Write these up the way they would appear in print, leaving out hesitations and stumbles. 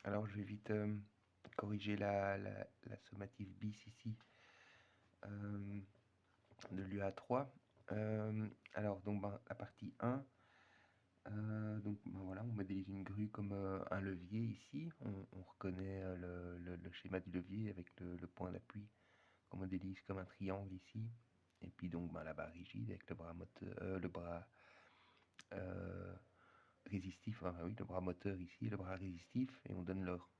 Alors, je vais vite corriger la sommative bis ici de l'UA3. Alors, donc, la partie 1, donc, voilà, on modélise une grue comme un levier ici. On reconnaît le schéma du levier avec le point d'appui qu'on modélise comme un triangle ici. Et puis, donc, la barre rigide avec le bras moteur, le bras résistif, enfin, oui, le bras moteur ici, le bras résistif, et on donne leur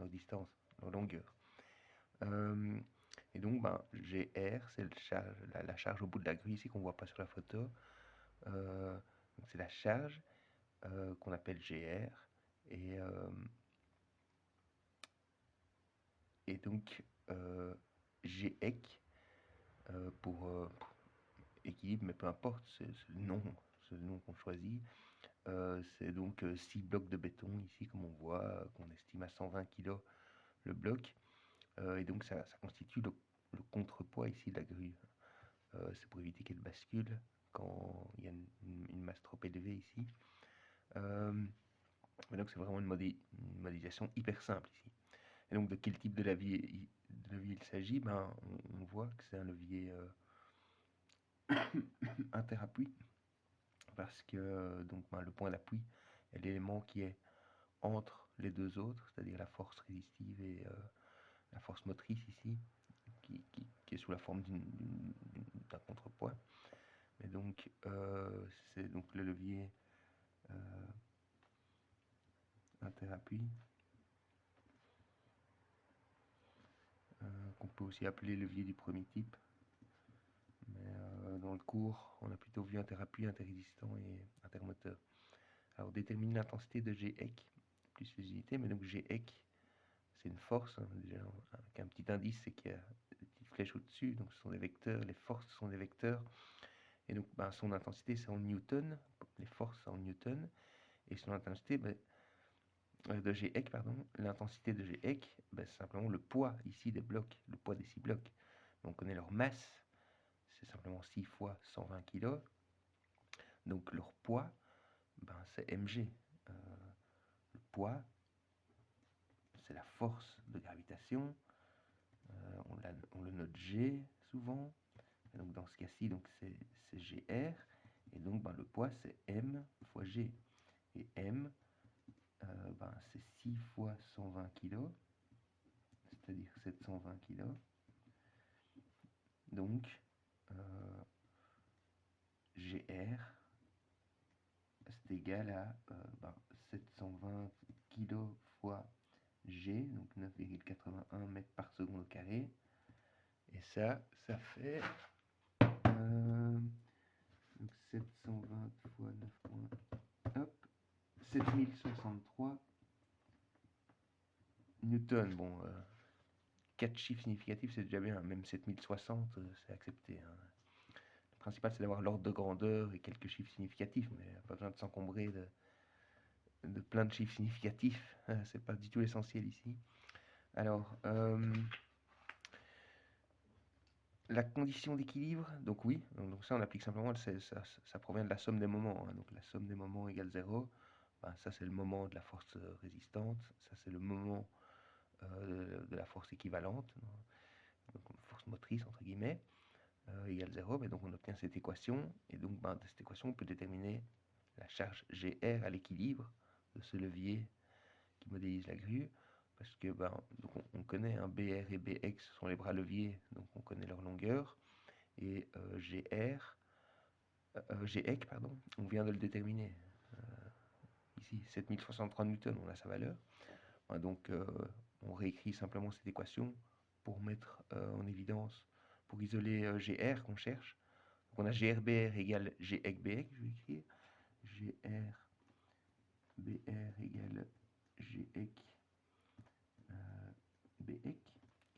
distance, leur longueur. Et donc, GR, c'est la charge au bout de la grue ici qu'on voit pas sur la photo. C'est la charge qu'on appelle GR. Et donc, GEC pour équilibre, mais peu importe, c'est le nom qu'on choisit. C'est donc 6 blocs de béton ici, comme on voit, qu'on estime à 120 kg le bloc. Et donc ça constitue le contrepoids ici de la grue. C'est pour éviter qu'elle bascule quand il y a une masse trop élevée ici. Mais donc c'est vraiment une modélisation hyper simple ici. Et donc de quel type de levier il s'agit? On voit que c'est un levier interappui, parce que donc, le point d'appui est l'élément qui est entre les deux autres, c'est-à-dire la force résistive et la force motrice ici, qui est sous la forme d'un contrepoids. Mais donc, c'est donc le levier interappui, qu'on peut aussi appeler levier du premier type. Mais dans le cours, on a plutôt vu interappui, interrésistant et intermoteur. Alors, déterminer l'intensité de Gec, plus les unités, mais donc Gec, c'est une force, hein, déjà, avec un petit indice, c'est qu'il y a des petites flèches au-dessus, donc ce sont des vecteurs, les forces sont des vecteurs, et donc son intensité c'est en newton, les forces en newton, et son intensité de Gec, l'intensité de Gec, c'est simplement le poids ici des blocs, le poids des 6 blocs. Donc on connaît leur masse, c'est simplement 6 fois 120 kg, donc leur poids, c'est mg. Le poids, c'est la force de gravitation, on le note G souvent, et donc dans ce cas-ci, c'est GR, et donc le poids c'est M fois G, et M c'est 6 fois 120 kg, c'est-à-dire 720 kg, donc GR c'est égal à 720 kg fois G, donc 9,81 mètres par seconde au carré, et ça fait donc 720 fois 9, hop, 7063 newtons. Bon, 4 chiffres significatifs, c'est déjà bien. Même 7060, c'est accepté. Hein. Le principal, c'est d'avoir l'ordre de grandeur et quelques chiffres significatifs, mais pas besoin de s'encombrer de plein de chiffres significatifs. C'est pas du tout l'essentiel ici. Alors, la condition d'équilibre, donc oui, donc ça on applique simplement, ça provient de la somme des moments. Hein. Donc la somme des moments égale 0. Ça c'est le moment de la force résistante, ça c'est le moment de la force équivalente, donc force motrice entre guillemets, égale 0. Mais donc on obtient cette équation, et donc de cette équation on peut déterminer la charge GR à l'équilibre de ce levier qui modélise la grue, parce que donc on connaît BR et BX sont les bras leviers, donc on connaît leur longueur, et GEC, on vient de le déterminer. Ici, 7063 newtons, on a sa valeur. Donc, on réécrit simplement cette équation pour mettre en évidence, pour isoler GR qu'on cherche. Donc, on a GRBR égale GEC-BX, je vais écrire. GRBR égale GEC-BX.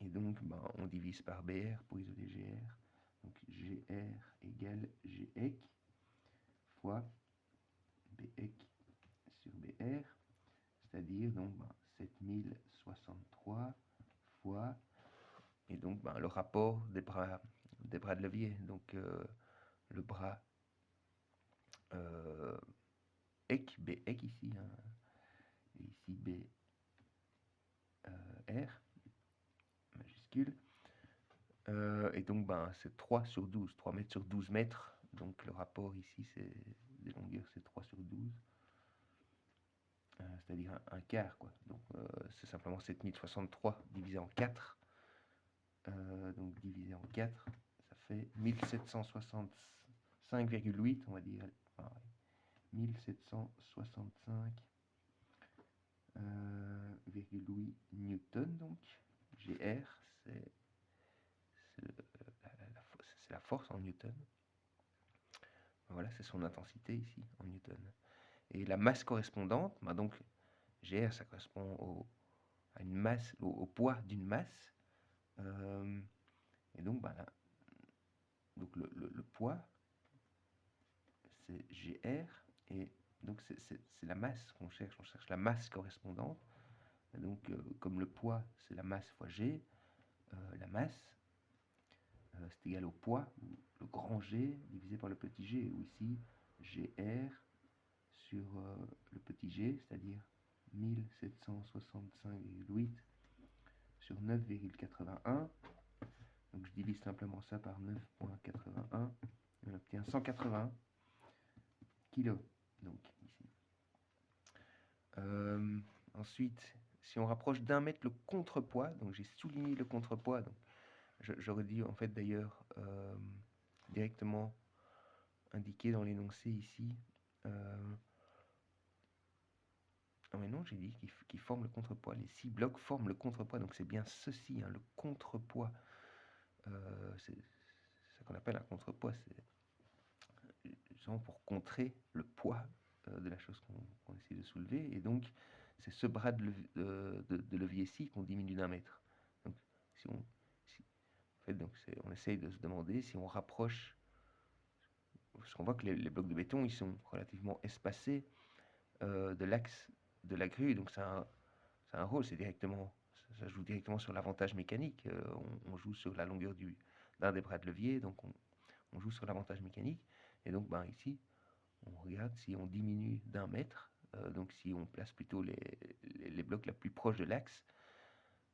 Et donc, on divise par BR pour isoler GR. Donc, GR égale GEC fois BEC sur BR, c'est-à-dire donc 7063 fois, et donc le rapport des bras de levier, donc le bras EC, BEC ici, hein, et ici GR, majuscule. Et donc, c'est 3 sur 12, 3 mètres sur 12 mètres. Donc, le rapport ici, c'est des longueurs, c'est 3 sur 12. C'est-à-dire un quart, quoi. Donc, c'est simplement 7063 divisé en 4. Donc, divisé en 4, ça fait 1765,8, on va dire. Enfin, 1765,8 newton, donc. GR, c'est la force en newton. Voilà, c'est son intensité ici en newton. Et la masse correspondante, donc GR, ça correspond à une masse, au poids d'une masse. Et donc, donc le poids, c'est GR, et donc c'est la masse qu'on cherche. On cherche la masse correspondante. Et donc, comme le poids, c'est la masse fois G, la masse, c'est égal au poids, le grand G divisé par le petit g, ou ici, GR sur le petit g, c'est-à-dire 1765,8 sur 9,81. Donc je divise simplement ça par 9,81, et on obtient 180 kg. Donc ici. Ensuite, si on rapproche d'1 mètre le contrepoids, donc j'ai souligné le contrepoids, donc j'aurais dû en fait d'ailleurs directement indiquer dans l'énoncé ici. Ah mais non, j'ai dit qu'ils forment le contrepoids. Les 6 blocs forment le contrepoids, donc c'est bien ceci, le contrepoids. C'est ce qu'on appelle un contrepoids, c'est justement pour contrer le poids de la chose qu'on essaie de soulever. Et donc, c'est ce bras de levier-ci qu'on diminue d'1 mètre. Donc, en fait, donc on essaye de se demander si on rapproche, parce qu'on voit que les blocs de béton, ils sont relativement espacés de l'axe de la grue, donc ça a un rôle, ça joue directement sur l'avantage mécanique. On joue sur la longueur d'un des bras de levier, donc on joue sur l'avantage mécanique. Et donc, ici, on regarde si on diminue d'1 mètre, donc si on place plutôt les blocs la plus proche de l'axe,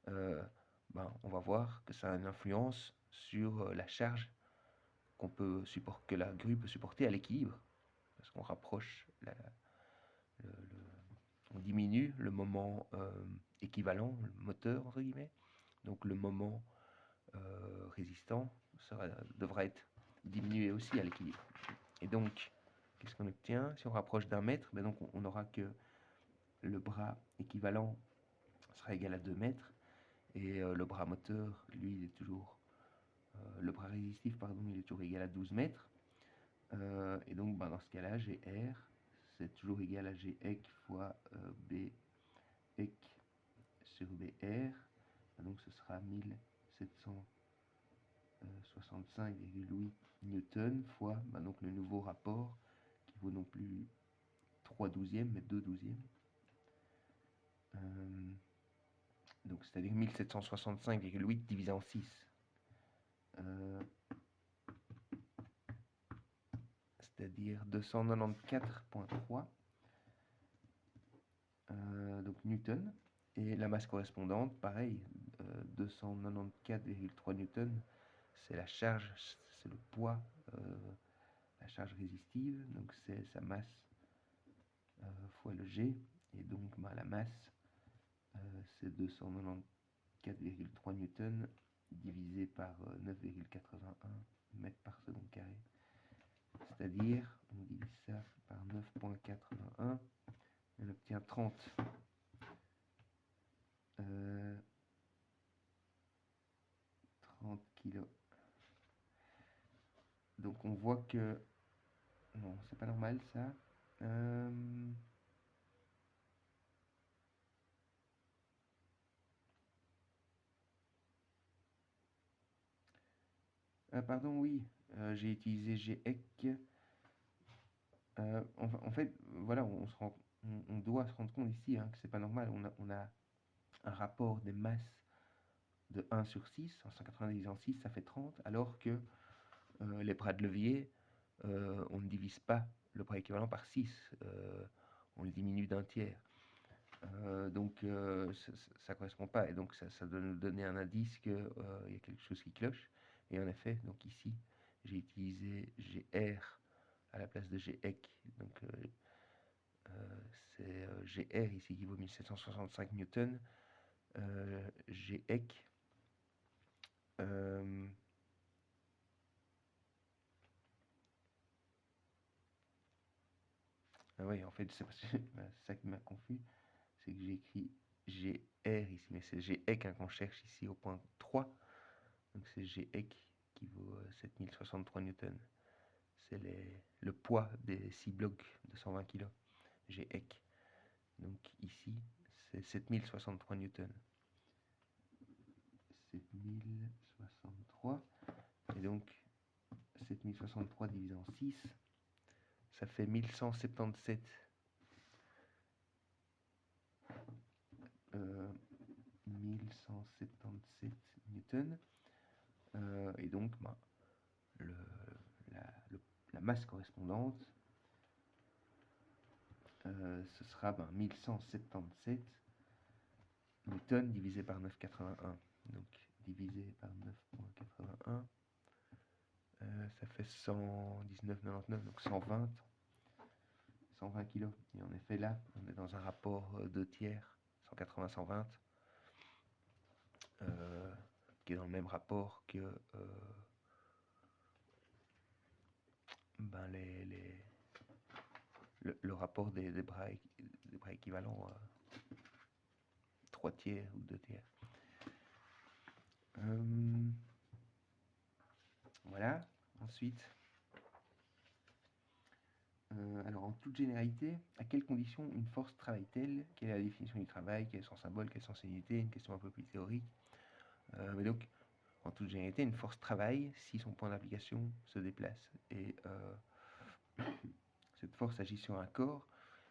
on va voir que ça a une influence sur la charge que la grue peut supporter à l'équilibre, parce qu'on rapproche on diminue le moment équivalent, le moteur entre guillemets, donc le moment résistant devra être diminué aussi à l'équilibre. Et donc, qu'est-ce qu'on obtient? Si on rapproche d'1 mètre, donc on aura que le bras équivalent sera égal à 2 mètres, et le bras moteur, lui, il est toujours, le bras résistif, pardon, il est toujours égal à 12 mètres. Et donc, dans ce cas-là, GR, c'est toujours égal à Gec fois B EC sur BR, donc ce sera 1765,8 newtons fois donc le nouveau rapport qui vaut non plus 3/12 mais 2/12. Donc c'est-à-dire 1765,8 divisé en 6. C'est-à-dire 294,3 donc newton. Et la masse correspondante, pareil, 294,3 newtons, c'est la charge, c'est le poids, la charge résistive, donc c'est sa masse fois le G, et donc la masse, c'est 294,3 newtons divisé par 9,81 mètres par seconde carré. C'est-à-dire, on divise ça par 9,81, on obtient 30. 30 kg. Donc on voit que non, c'est pas normal ça. Pardon, oui, j'ai utilisé GEC. En fait, voilà, on doit se rendre compte ici que c'est pas normal. On a un rapport des masses de 1 sur 6, 190 en 6, ça fait 30, alors que les bras de levier, on ne divise pas le bras équivalent par 6, on le diminue d'1 tiers. Donc ça correspond pas, et donc ça doit nous donner un indice qu'il y a quelque chose qui cloche. Et en effet, donc ici, j'ai utilisé GR à la place de GEC. Donc c'est GR ici qui vaut 1765 newtons. GEC, ah oui, en fait, c'est ça qui m'a confus, c'est que j'ai écrit GR ici, mais c'est GEC qu'on cherche ici au point 3. Donc c'est GEC qui vaut 7063 newtons. C'est le poids des 6 blocs de 120 kg. GEC. Donc ici, c'est 7063 newtons. 7063. Et donc 7063 divisé en 6, ça fait 1177. 1177 newtons. Et donc, la masse correspondante, ce sera 1177 newtons divisé par 9,81. Donc, divisé par 9,81, ça fait 119,99, donc 120 kg. Et en effet, là, on est dans un rapport 2 tiers, 180, 120, qui est dans le même rapport que le rapport des bras équivalents à 3 tiers ou 2 tiers. Voilà. Ensuite, alors en toute généralité, à quelles conditions une force travaille-t-elle? Quelle est la définition du travail? Quel est son symbole? Quelles sont ses unités? Une question un peu plus théorique. Mais donc, en toute généralité, une force travaille si son point d'application se déplace. Et cette force agit sur un corps,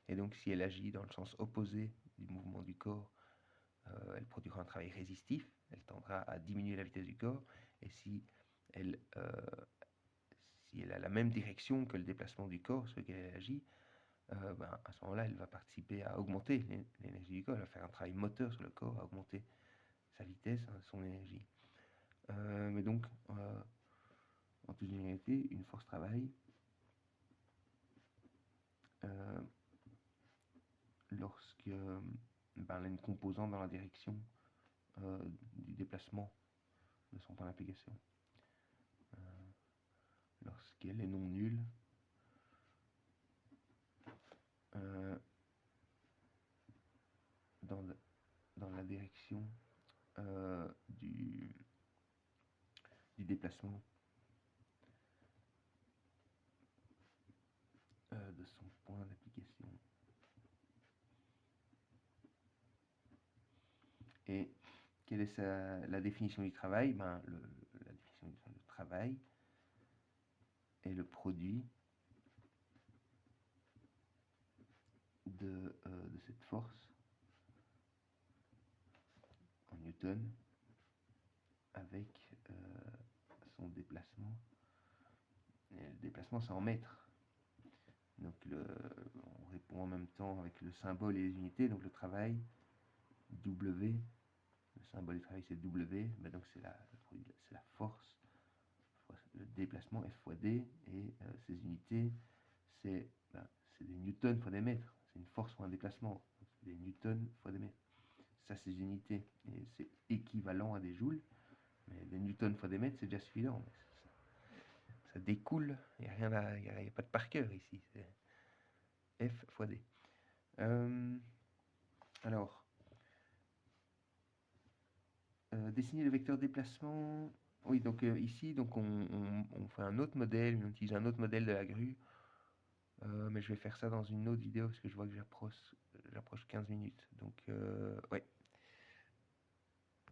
et donc si elle agit dans le sens opposé du mouvement du corps, elle produira un travail résistif, elle tendra à diminuer la vitesse du corps, et si elle a la même direction que le déplacement du corps sur lequel elle agit, à ce moment-là, elle va participer à augmenter l'énergie du corps, elle va faire un travail moteur sur le corps, à augmenter sa vitesse, son énergie. Mais donc, en toute généralité, une force travail lorsque elle a une composante dans la direction du déplacement de son point d'application. Lorsqu'elle est non nulle, dans la direction du déplacement de son point d'application. Et quelle est la définition du travail? La définition du travail est le produit de cette force en newton avec son déplacement. Et le déplacement, c'est en mètres. Donc on répond en même temps avec le symbole et les unités. Donc le travail, W, le symbole du travail c'est W, donc c'est la force, le déplacement F fois D, et ces unités c'est des newtons fois des mètres, c'est une force fois un déplacement, c'est des newtons fois des mètres. Ça c'est des unités, et c'est équivalent à des joules, mais des newtons fois des mètres c'est déjà suffisant. Ça découle, il n'y a pas de par cœur ici, c'est F fois D. Alors, dessiner le vecteur déplacement. Oui, donc ici, donc on fait un autre modèle, on utilise un autre modèle de la grue, mais je vais faire ça dans une autre vidéo parce que je vois que j'approche 15 minutes. Donc, ouais.